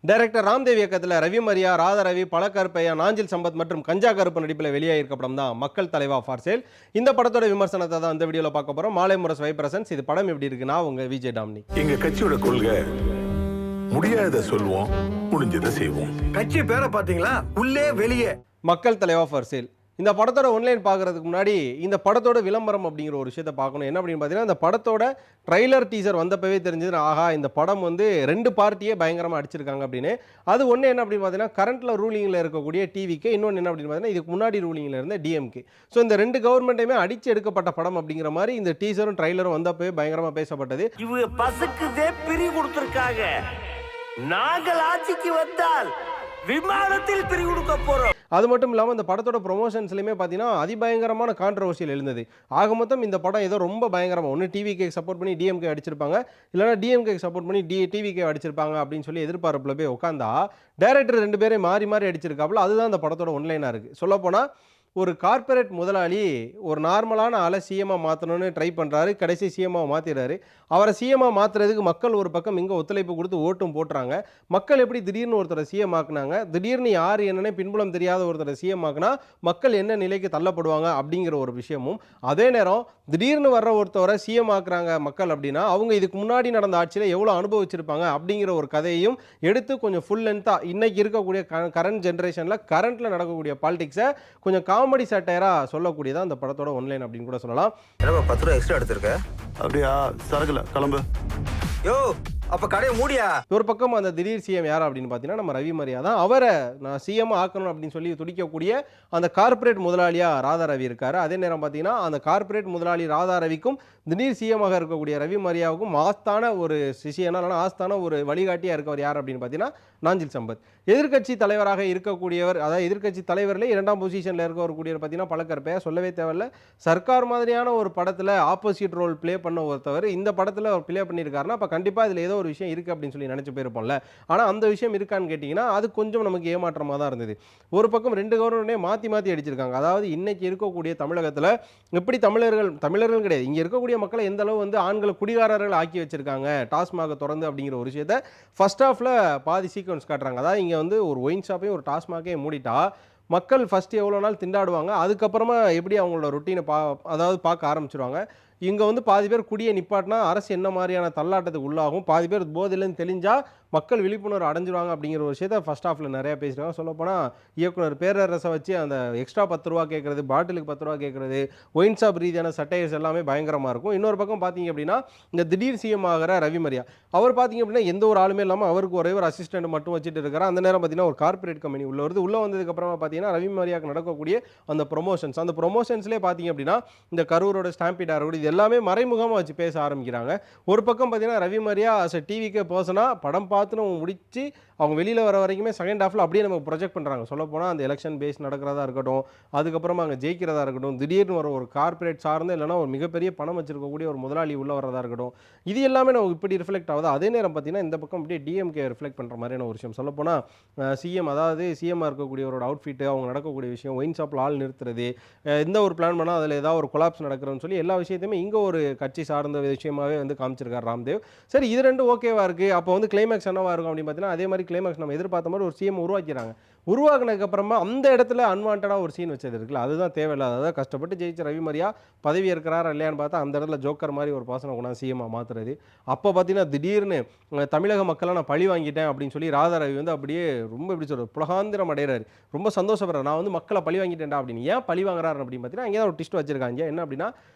Director Ramdev இயக்கத்தில் ரவி மரியா, ராதா ரவி, பழக்கருப்பையா, நாஞ்சில் சம்பத் மற்றும் கஞ்சா கருப்பு நடிப்பில் வெளியாகிருக்க படம் தான் மக்கள் தலைவா ஃபார் சேல். இந்த படத்தோட விமர்சனத்தை தான் இந்த வீடியோவில் பார்க்க போகிறோம். மாலை முரசு வை பிரசன்ஸ். இது படம் எப்படி இருக்குன்னா உங்க விஜய் டாம்னி. எங்க கட்சியோட கொள்கை முடியாத சொல்வோம், முடிஞ்சதை செய்வோம். கட்சி பேரை பாத்தீங்களா, உள்ளே வெளியே. மக்கள் தலைவா ஃபார் சேல். இந்த படத்தோட ஒன்லைன் பார்க்கறதுக்கு முன்னாடி இந்த படத்தோட விளம்பரம் அப்படிங்கிற ஒரு விஷயத்தை பார்க்கணும். என்ன அப்படின்னு பார்த்தீங்கன்னா, இந்த படத்தோட ட்ரைலர் டீசர் வந்தப்பவே தெரிஞ்சது, ஆஹா இந்த படம் வந்து 2 பார்ட்டியே பயங்கரமாக அடிச்சிருக்காங்க அப்படின்னு. அது ஒன்று என்ன அப்படின்னு பார்த்தீங்கன்னா, கரண்ட்டில் ரூலிங்கில் இருக்கக்கூடிய டிவிக்கு, இன்னொன்று என்ன அப்படின்னு பார்த்தீங்கன்னா இதுக்கு முன்னாடி ரூலிங்கில் இருந்த டிஎம்கே. ஸோ இந்த 2 கவர்மெண்ட்டையுமே அடித்து எடுக்கப்பட்ட படம் அப்படிங்கிற மாதிரி இந்த டீசரும் ட்ரைலரும் வந்தப்பவே பயங்கரமாக பேசப்பட்டது. இவங்க பசுக்குதே பிரி கொடுத்துருக்காங்க. நாங்கள் ஆட்சிக்கு வந்தால் விமானத்தில் பிரி கொடுக்க போறோம். அது மட்டும் இல்லாமல் இந்த படத்தோட ப்ரொமோஷன்ஸ்லையுமே பார்த்தீங்கன்னா அதிபயங்கரமான கான்ட்ரவர்சியல் எழுந்தது. ஆக மொத்தம் இந்த படம் ஏதோ ரொம்ப பயங்கரமாக ஒன்று டிவிகே சப்போர்ட் பண்ணி டிஎம்கே அடிச்சிருப்பாங்க, இல்லைனா டிஎம்கே சப்போர்ட் பண்ணி டிவிகே அடிச்சிருப்பாங்க அப்படின்னு சொல்லி எதிர்பார்ப்பில் போய் உட்காந்தா டைரக்டர் 2 பேரே மாறி மாறி அடிச்சிருக்காப்புல. அதுதான் இந்த படத்தோட ஒன்லைனாக இருக்குது. சொல்லப்போனால் ஒரு கார்ப்பரேட் முதலாளி ஒரு நார்மலான ஆளை சிஎம்மாக மாற்றணும்னு ட்ரை பண்ணுறாரு, கடைசி சிஎம்மாக மாற்றிடுறாரு. அவரை சிஎம்மாக மாற்றுறதுக்கு மக்கள் ஒரு பக்கம் இங்கே ஒத்துழைப்பு கொடுத்து ஓட்டும் போட்டுறாங்க. மக்கள் எப்படி திடீர்னு ஒருத்தரை சிஎம் ஆக்குனாங்க, திடீர்னு யார் என்னன்னே பின்புலம் தெரியாத ஒருத்தரை சிஎம் ஆக்குனா மக்கள் என்ன நிலைக்கு தள்ளப்படுவாங்க அப்படிங்கிற ஒரு விஷயமும், அதே நேரம் திடீர்னு வர்ற ஒருத்தவரை சிஎம் ஆக்குறாங்க மக்கள் அப்படின்னா அவங்க இதுக்கு முன்னாடி நடந்த ஆட்சியில் எவ்வளோ அனுபவிச்சிருப்பாங்க அப்படிங்கிற ஒரு கதையையும் எடுத்து கொஞ்சம் ஃபுல் லென்த்தாக இன்றைக்கி இருக்கக்கூடிய கரண்ட் ஜென்ரேஷனில் கரண்ட்டில் நடக்கக்கூடிய பாலிடிக்ஸை கொஞ்சம் காமெடி சாட்டையராக சொல்லக்கூடியதான் அந்த படத்தோட ஒன்லைன் அப்படின்னு கூட சொல்லலாம். 10 ரூபா எக்ஸ்ட்ரா எடுத்திருக்க. அப்படியா? சரக்குல கிளம்பு. யோ, அப்ப கடையை மூடியா? ஒரு பக்கம் அந்த திடீர் சிஎம் யார் அப்படின்னு பார்த்தீங்கன்னா நம்ம ரவி மரியா தான். அவரை நான் சிஎம் ஆக்கணும் அப்படின்னு சொல்லி துடிக்கக்கூடிய அந்த கார்ப்பரேட் முதலாளியாக ராதா ரவி இருக்கார். அதே நேரம் பார்த்தீங்கன்னா அந்த கார்ப்பரேட் முதலாளி ராதா ரவிக்கும் திடீர் சிஎம்மாக இருக்கக்கூடிய ரவி மரியாவுக்கும் ஆஸ்தான ஒரு சிஷியனா இல்லைனா ஆஸ்தான ஒரு வழிகாட்டியாக இருக்கவர் யார் அப்படின்னு பார்த்தீங்கன்னா நாஞ்சில் சம்பத். எதிர்க்கட்சி தலைவராக இருக்கக்கூடியவர், அதாவது எதிர்க்கட்சி தலைவரில் 2ஆம் பொசிஷனில் இருக்கக்கூடியவர் பார்த்தீங்கன்னா பழக்கருப்பையா, சொல்லவே தேவையில்ல. சர்க்கார் மாதிரியான ஒரு படத்தில் ஆப்போசிட் ரோல் ப்ளே பண்ண ஒருத்தவர் இந்த படத்தில் அவர் ப்ளே பண்ணியிருக்காருன்னா அப்போ கண்டிப்பாக இதில் ஏதோ ஒரு விஷயம் இருக்குது அப்படின்னு சொல்லி நினச்சி போயிருப்போம்ல. ஆனால் அந்த விஷயம் இருக்கான்னு கேட்டிங்கன்னா அது கொஞ்சம் நமக்கு ஏமாற்றமாக தான் இருந்தது. ஒரு பக்கம் 2 கவர்மெண்ட்டே மாற்றி மாற்றி அடிச்சிருக்காங்க. அதாவது இன்னைக்கு இருக்கக்கூடிய தமிழகத்தில் எப்படி தமிழர்கள் கிடையாது, இங்கே இருக்கக்கூடிய மக்களை எந்த அளவு வந்து ஆண்களை குடிகாரர்கள் ஆக்கி வச்சிருக்காங்க டாஸ்மாக திறந்து அப்படிங்கிற ஒரு விஷயத்தை ஃபர்ஸ்ட் ஹாஃபில் பாதி சீக்வன்ஸ் காட்டுறாங்க. அதாவது இங்கே வந்து ஒரு ஒயின் ஷாப்பையும் ஒரு டாஸ்மாகையும் மூடிட்டா மக்கள் ஃபஸ்ட்டு எவ்வளோ நாள் திண்டாடுவாங்க, அதுக்கப்புறமா எப்படி அவங்களோட ரொட்டீனை அதாவது பார்க்க ஆரம்பிச்சிருவாங்க. இங்கே வந்து பாதி பேர் குடியை நிப்பாட்டினா அரசு என்ன மாதிரியான தள்ளாட்டத்துக்கு உள்ளாகும், பாதி பேர் போதிலேருந்து தெளிஞ்சால் மக்கள் விழிப்புணர்வு அடைஞ்சிருவாங்க அப்படிங்கிற ஒரு விஷயத்தை ஃபர்ஸ்ட் ஹாஃபில் நிறையா பேசுகிறாங்க. சொல்லப்போனால் இயக்குனர் பேரரசை வச்சு அந்த எக்ஸ்ட்ரா 10 ரூபா கேட்குறது, பாட்டிலுக்கு 10 ரூபா கேட்குறது, ஒயின் ஷாப் ரீதியான சட்டைஸ் எல்லாமே பயங்கரமாக இருக்கும். இன்னொரு பக்கம் பார்த்தீங்க அப்படின்னா இந்த திடீர் சிஎம் ஆகிற ரவி மரியா, அவர் பார்த்தீங்க அப்படின்னா எந்த ஒரு ஆளுமே இல்லாமல் அவருக்கு ஒரே ஒரு அசிஸ்டன்ட் மட்டும் வச்சுட்டு இருக்கிறார். அந்த நேரம் பார்த்தீங்கன்னா ஒரு கார்ப்பரேட் கம்பெனி உள்ளே வந்ததுக்கப்புறமா பார்த்தீங்கன்னா ரவி மரியாவுக்கு நடக்கக்கூடிய அந்த ப்ரொமோஷன்ஸ்லேயே பார்த்தீங்க அப்படின்னா இந்த கரூரோட ஸ்டாம்பிடாக இருக்கக்கூடிய இது எல்லாமே மறைமுகமாக வச்சு பேச ஆரம்பிக்கிறாங்க. ஒரு பக்கம் பார்த்தீங்கன்னா ரவி மரியா அஸ் அ டிவிக்கே பர்சனாக படம் பார்த்து நம்ம முடிச்சு அவங்க வெளியில் வர வரைக்குமே செகண்ட் ஹாஃபில் அப்படியே நமக்கு ப்ரொஜெக்ட் பண்ணுறாங்க. சொல்லப்போனால் அந்த எலெக்ஷன் பேஸ் நடக்கிறதா இருக்கட்டும், அதுக்கப்புறமா அங்கே ஜெயிக்கிறதா இருக்கட்டும், திடீர்னு வர ஒரு கார்ப்பரேட் சார்ந்து இல்லைனா ஒரு மிகப்பெரிய பணம் வச்சிருக்கக்கூடிய ஒரு முதலாளி உள்ள வரதா இருக்கட்டும், இது எல்லாமே நம்ம இப்படி ரிஃப்ளெக்ட் ஆகுது. அதே நேரம் பார்த்தீங்கன்னா இந்த பக்கம் அப்படியே டிஎம்கே ரிஃப்ளெக்ட் பண்ணுற மாதிரியான ஒரு விஷயம். சொல்லப்போனால் சிஎம், அதாவது சிஎம்மாக இருக்கக்கூடியவரோட அவுட்ஃபிட்டு, அவங்க நடக்கக்கூடிய விஷயம், ஒயின் ஷாப்பில் ஆள் நிறுத்துறது, எந்த ஒரு பிளான் பண்ணால் அதில் ஏதாவது ஒரு கொலாப்ஸ் நடக்கிறதுன்னு சொல்லி எல்லா விஷயத்தையுமே இங்கே ஒரு கட்சி சார்ந்த விஷயமாகவே வந்து காமிச்சிருக்கார் ராம்தேவ். சரி, இது 2 ஓகேவா இருக்குது. அப்போ வந்து கிளைமேக்ஸ் என்னவா இருக்கும் அப்படின்னு பார்த்தீங்கன்னா அதே மாதிரி கிளைமேக்ஸ் நம்ம எதிர்பார்த்த மாதிரி ஒரு சிஎம் உருவாக்கிறாங்க. உருவாக்குனதுக்கப்புறமா அந்த இடத்துல அன்வான்டாக ஒரு சீன் வச்சது இருக்குல்ல, அதுதான் தேவையில்லாத. அதாவது கஷ்டப்பட்டு ஜெயிச்ச ரவி மரியா பதவி இருக்கிறாரா இல்லையான்னு பார்த்தா அந்த இடத்துல ஜோக்கர் மாதிரி ஒரு பாசனை கொண்டாந்து சிஎம்மாக மாற்றுறது. அப்போ பார்த்தீங்கன்னா திடீர்னு தமிழக மக்களை நான் பழி வாங்கிட்டேன் அப்படின்னு சொல்லி ராதா ரவி வந்து அப்படியே ரொம்ப எப்படி சொல்கிறது புலகாந்திரம் அடைகிறாரு, ரொம்ப சந்தோஷப்படுறாரு. நான் வந்து மக்களை பழி வாங்கிட்டேன்டா அப்படின்னு. ஏன் பழி வாங்குறாரு அப்படின்னு பார்த்தீங்கன்னா அங்கே தான் ஒரு டிஸ்ட் வச்சிருக்காங்க. என்ன அப்படின்னா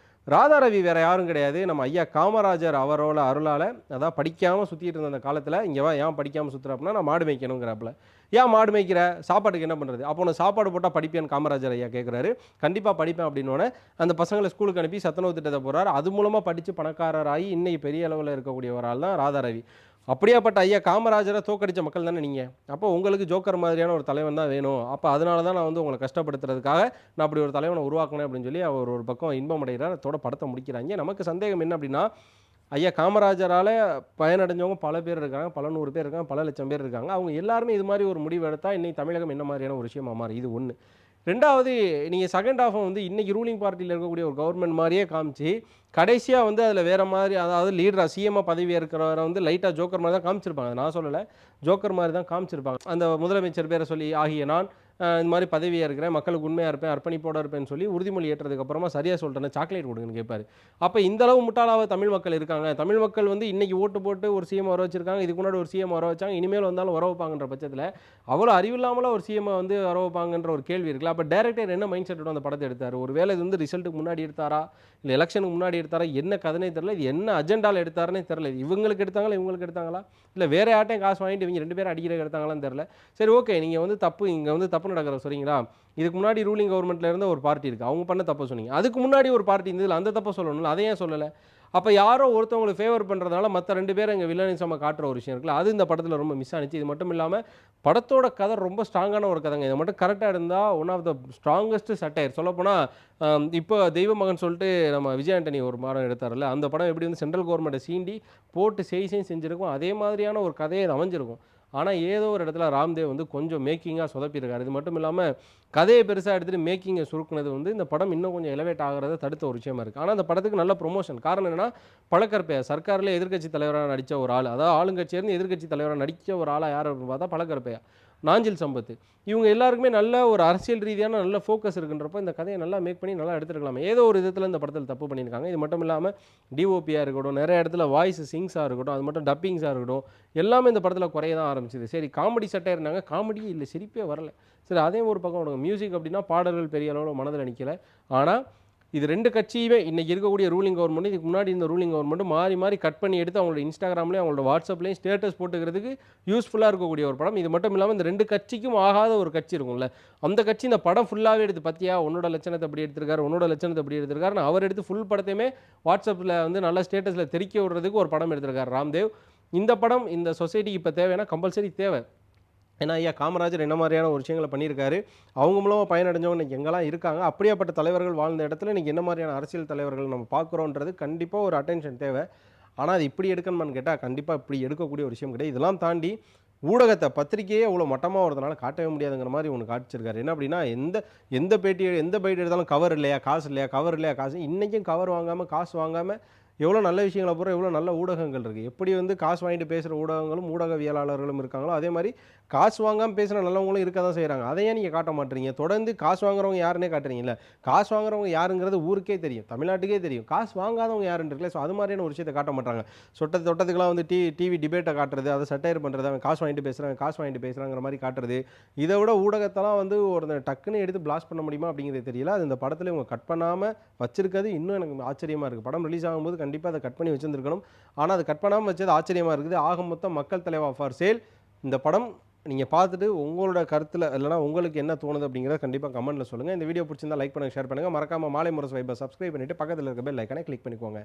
ராதா ரவி வேறு யாரும் கிடையாது, நம்ம ஐயா காமராஜர் அவரோட அருளால், அதான் படிக்காமல் சுற்றிட்டு இருந்த அந்த காலத்தில் இங்கே வா ஏன் படிக்காமல் சுற்றுற அப்படின்னா நான் மாடு மேய்க்கணுங்கிறாப்புல. ஏன் மாடு மேய்க்கிற, சாப்பாட்டுக்கு என்ன பண்ணுறது, அப்போ நான் சாப்பாடு போட்டால் படிப்பேன்னு காமராஜர் ஐயா கேட்குறாரு. கண்டிப்பாக படிப்பேன் அப்படின்னோடனே அந்த பசங்களை ஸ்கூலுக்கு அனுப்பி சத்துணவு திட்டத்தை போடுறாரு. அது மூலமாக படித்து பணக்காரராகி இன்னைக்கு பெரிய அளவில் இருக்கக்கூடிய ஒரு ஆள் தான் ராதா ரவி. அப்படியாப்பட்ட ஐயா காமராஜரை தோக்கடித்த மக்கள் தானே நீங்கள். அப்போ உங்களுக்கு ஜோக்கர் மாதிரியான ஒரு தலைவன் தான் வேணும். அப்போ அதனால தான் நான் வந்து உங்களை கஷ்டப்படுத்துறதுக்காக நான் அப்படி ஒரு தலைவனை உருவாக்கினேன் அப்படின்னு சொல்லி அவர் ஒரு பக்கம் இன்பம் அடைகிறார். அதோட படத்தை முடிக்கிறாங்க. நமக்கு சந்தேகம் என்ன அப்படின்னா ஐயா காமராஜரால் பயனடைஞ்சவங்க பல பேர் இருக்காங்க, பல 100 பேர் இருக்காங்க, பல லட்சம் பேர் இருக்காங்க. அவங்க எல்லாருமே இது மாதிரி ஒரு முடிவு எடுத்தால் இன்றைக்கி தமிழகம் என்ன மாதிரியான ஒரு விஷயமா மாறி. இது ஒன்று. 2வது நீங்க செகண்ட் ஹாஃப வந்து இன்னைக்கு ரூலிங் பார்ட்டில இருக்கக்கூடிய ஒரு கவர்மெண்ட் மாரியே காமிச்சு, கடைசியா வந்து அதுல வேற மாதிரி அதாவது லீடரா சிஎம்மா பதவி இருக்கிறவர வந்து லைட்டா ஜோக்கர் மாரி தான் காமிச்சிருப்பாங்க. நான் சொல்லல. ஜோக்கர் மாரி தான் காமிச்சிருப்பாங்க. அந்த முதலமைச்சர் பேர சொல்லி ஆகிய நான் இந்த மாரி பதவியா இருக்கிறேன், மக்களுக்கு உண்மையா இருப்பேன், அர்ப்பணிப்போட இருப்பேன்னு சொல்லி உறுதிமொழி ஏற்றதுக்கு அப்புறமா சரியா சொல்லிட்டேனே சாக்லேட் குடுங்கன்னு கேட்பாரு. அப்ப இந்த அளவு முட்டாளாவா தமிழ் மக்கள் இருக்காங்க. தமிழ் மக்கள் வந்து இன்னைக்கு ஓட்டு போட்டு ஒரு சிஎம் வர வச்சிருக்காங்க. இதுக்கு முன்னாடி ஒரு சிஎம் வர வச்சாங்க. இனிமேல் வந்தாலும் வர வைப்பாங்கன்ற பட்சத்துல, அவ்வளோ அறிவில்லாமலா ஒரு சிஎம் வந்து வர வைப்பாங்கன்ற ஒரு கேள்வி இருக்குல்ல. அப்ப டைரக்டர் என்ன மைண்ட் செட்டோட அந்த படத்த எடுத்தாரு? ஒருவேளை இது வந்து ரிசல்ட்க்கு முன்னாடி எடுத்தாரா? இல்ல எலக்ஷனுக்கு முன்னாடி எடுத்தாரா? என்ன கதைனே தெரியல. இது என்ன அஜெண்டால எடுத்தாருன்னே தெரியல. இவங்களுக்கு எடுத்தாங்களா? இவங்களுக்கு எடுத்தாங்களா? இல்ல வேற யார்ட்டயும் காசு வாங்கிட்டு இவங்க 2 பேரும் அடிக்கிறதுக்கு எடுத்தாங்களான்னு தெரியல. சரி ஓகே. நீங்க வந்து தப்பு இங்க வந்து தப்பு நடக்கிறத சொல்றீங்களா? இதுக்கு முன்னாடி ரூலிங் கவர்மெண்ட்ல இருந்த ஒரு பார்ட்டி இருக்கு. அவங்க பண்ண தப்ப சொன்னீங்க. அதுக்கு முன்னாடி ஒரு பார்ட்டி இருந்ததுல அந்த தப்ப சொல்லணும்ல. அத ஏன் சொல்லல? அப்ப யாரோ ஒருத்தவங்களுக்கு ஃபேவர் பண்றதுனால மத்த 2 பேரும் இங்க வில்லனிசமா காட்டுற ஒரு விஷயம் இருக்குல்ல. அது இந்த படத்துல ரொம்ப மிஸ் ஆனுச்சு. இது மட்டும் இல்லாம படத்தோட கதை ரொம்ப ஸ்ட்ராங்கான ஒரு கதைங்க. இது மட்டும் கரெக்ட்டா இருந்தா one of the strongest satire. சொல்லப்போனா இப்போ தெய்வ மகன் சொல்லிட்டு நம்ம விஜய் ஆண்டனி ஒரு படம் எடுத்தார்ல. அந்த படம் எப்படி வந்து சென்ட்ரல் கவர்மெண்ட்ட சீண்டி போட்டு செஞ்சிருக்கும். அதே மாதிரியான ஒரு கதையே இது அமைஞ்சிருக்கும். ஆனா ஏதோ ஒரு இடத்துல ராம்தேவ் வந்து கொஞ்சம் மேக்கிங்கா சொதப்பியிருக்காரு. இது மட்டும் இல்லாம கதைய பெருசா எடுத்துட்டு மேக்கிங்க சுருக்குனது வந்து இந்த படம் இன்னும் கொஞ்சம் எலவேட் ஆகுறத தடுத்த ஒரு விஷயமா இருக்கு. ஆனா அந்த படத்துக்கு நல்ல ப்ரமோஷன். காரணம் என்னன்னா, பழக்கற்பையா சர்க்கார்ல எதிர்க்கட்சி தலைவரா நடிச்ச ஒரு ஆளு. அதாவது ஆளுங்கட்சியில இருந்து எதிர்க்கட்சி தலைவரா நடிச்ச ஒரு ஆளா யாரு அப்படின்னு பார்த்தா பழக்கற்பையா. நாஞ்சில் சம்பத். இவங்க எல்லாருக்குமே நல்ல ஒரு அரசியல் ரீதியான நல்ல ஃபோக்கஸ் இருக்குன்றப்போ இந்த கதையை நல்லா மேக் பண்ணி நல்லா எடுத்துருக்கலாமே. ஏதோ ஒரு விதத்துல இந்த படத்துல தப்பு பண்ணியிருக்காங்க. இது மட்டும் இல்லாம டிஓபியா இருக்கட்டும், நிறைய இடத்துல வாய்ஸ் சிங்ஸா இருக்கட்டும், அது மட்டும் டப்பிங்ஸா இருக்கட்டும், எல்லாமே இந்த படத்துல குறைய தான் ஆரம்பிச்சது. சரி காமெடி சட்டையா இருந்தாங்க. காமெடியே இல்ல. சிரிப்பே வரல. சரி அதே ஒரு பக்கம் விடுங்க. மியூசிக் அப்படின்னா பாடல்கள் பெரிய அளவுல மனதுல நிக்கல. ஆனா இது 2 கட்சியுமே இன்னைக்கு இருக்கக்கூடிய ரூலிங் கவர்மெண்ட், இதுக்கு முன்னாடி இந்த ரூலிங் கவர்மெண்ட் மாறி மாறி கட் பண்ணி எடுத்து அவங்களோட இன்ஸ்டாகிராம்லயும் அவங்களோட வாட்ஸ்அப்லயும் ஸ்டேட்டஸ் போட்டுக்கிறதுக்கு யூஸ்ஃபுல்லா இருக்கக்கூடிய ஒரு படம். இது மட்டும் இல்லாம இந்த 2 கட்சிக்கும் ஆகாத ஒரு கட்சி இருக்கும்ல. அந்த கட்சி இந்த படம் ஃபுல்லாவே எடுத்து பாத்தியா உன்னோட லட்சணத்தை அப்படி எடுத்திருக்காரு, உன்னோட லட்சணத்தை அப்படி எடுத்திருக்காருன்னு அவர் எடுத்து ஃபுல் படத்தையுமே வாட்ஸ்அப்ல வந்து நல்ல ஸ்டேட்டஸ்ல தெறிக்க விடுறதுக்கு ஒரு படம் எடுத்திருக்காரு ராம்தேவ். இந்த படம் இந்த சொசைட்டிக்கு இப்ப தேவைன்னா கம்பல்சரி தேவை. ஏன்னா ஐயா காமராஜர் என்ன மாதிரியான ஒரு விஷயங்களை பண்ணியிருக்காரு. அவங்க மூலமா பயனடைஞ்சவங்க இன்னைக்கு எங்கெல்லாம் இருக்காங்க. அப்படியாப்பட்ட தலைவர்கள் வாழ்ந்த இடத்துல இன்னைக்கு என்ன மாதிரியான அரசியல் தலைவர்கள் நம்ம பார்க்குறோன்றது கண்டிப்பா ஒரு அட்டென்ஷன் தேவை. ஆனா அது இப்படி எடுக்கணுமான்னு கேட்டா கண்டிப்பா இப்படி எடுக்கக்கூடிய ஒரு விஷயம் கிடையாது. இதெல்லாம் தாண்டி ஊடகத்த பத்திரிக்கையே அவ்வளோ மட்டமா வரதுனால காட்டவே முடியாதுங்கிற மாதிரி ஒண்ணு காட்டிச்சிருக்காரு. என்ன அப்படின்னா எந்த எந்த பேட்டி எந்த பைட் எடுத்தாலும் கவர் இல்லையா, காசு இல்லையா, கவர் இல்லையா, காசு இன்னைக்கும் கவர் வாங்காம, காசு வாங்காம எவ்வளோ நல்ல விஷயங்கள போடுற எவ்வளோ நல்ல ஊடகங்கள் இருக்கு. எப்படி வந்து காசு வாங்கிட்டு பேசுற ஊடகங்களும், ஊடகவியலாளர்களும் இருக்காங்களோ, அதே மாரி காசு வாங்காம பேசுற நல்லவங்களும் இருக்க தான் செய்றாங்க. அத ஏன் நீங்க காட்ட மாட்றீங்க? தொடர்ந்து காசு வாங்குறவங்க யாருன்னே காட்டுறீங்கல்ல. காசு வாங்குறவங்க யாருங்கிறது ஊருக்கே தெரியும். தமிழ்நாட்டுக்கே தெரியும். காசு வாங்காதவங்க யாருன்னு இருக்குல்ல. ஸோ அது மாதிரியான ஒரு விஷயத்த காட்ட மாட்றாங்க. தொட்டதுக்கெல்லாம் வந்து டிவி டிபேட்ட காட்டுறது, அத சட்டையர் பண்றது, அவன் காசு வாங்கிட்டு பேசுறான், காசு வாங்கிட்டு பேசுறாங்கிற மாரி காட்டுறது. இத விட ஊடகத்தெல்லாம் வந்து ஒரு டக்குன்னு எடுத்து பிளாஸ்ட் பண்ண முடியுமா அப்படிங்கிறது தெரியல. அது இந்த படத்துல இவங்க கட் பண்ணாம வச்சிருக்கிறது இன்னும் எனக்கு ஆச்சரியமா இருக்கு. படம் ரிலீஸ் ஆகும்போது கண்டிப்பா அத கட் பண்ணி வச்சிருந்திருக்கணும். ஆனா அத கட் பண்ணாம வச்சது ஆச்சரியமா இருக்குது. ஆக மொத்தம் மக்கள் தலைவா ஃபார் சேல். இந்த படம் நீங்க பார்த்துட்டு உங்களோட கருத்துல இல்லனா உங்களுக்கு என்ன தோணுது அப்படிங்கறத கண்டிப்பா கமெண்ட்ல சொல்லுங்க. இந்த வீடியோ பிடிச்சிருந்தா லைக் பண்ணுங்க, ஷேர் பண்ணுங்க. மறக்காம மாலை முரசு வைபை சப்ஸ்கிரைப் பண்ணிட்டு பக்கத்துல இருக்க பெல் ஐகானை கிளிக் பண்ணிக்கோங்க.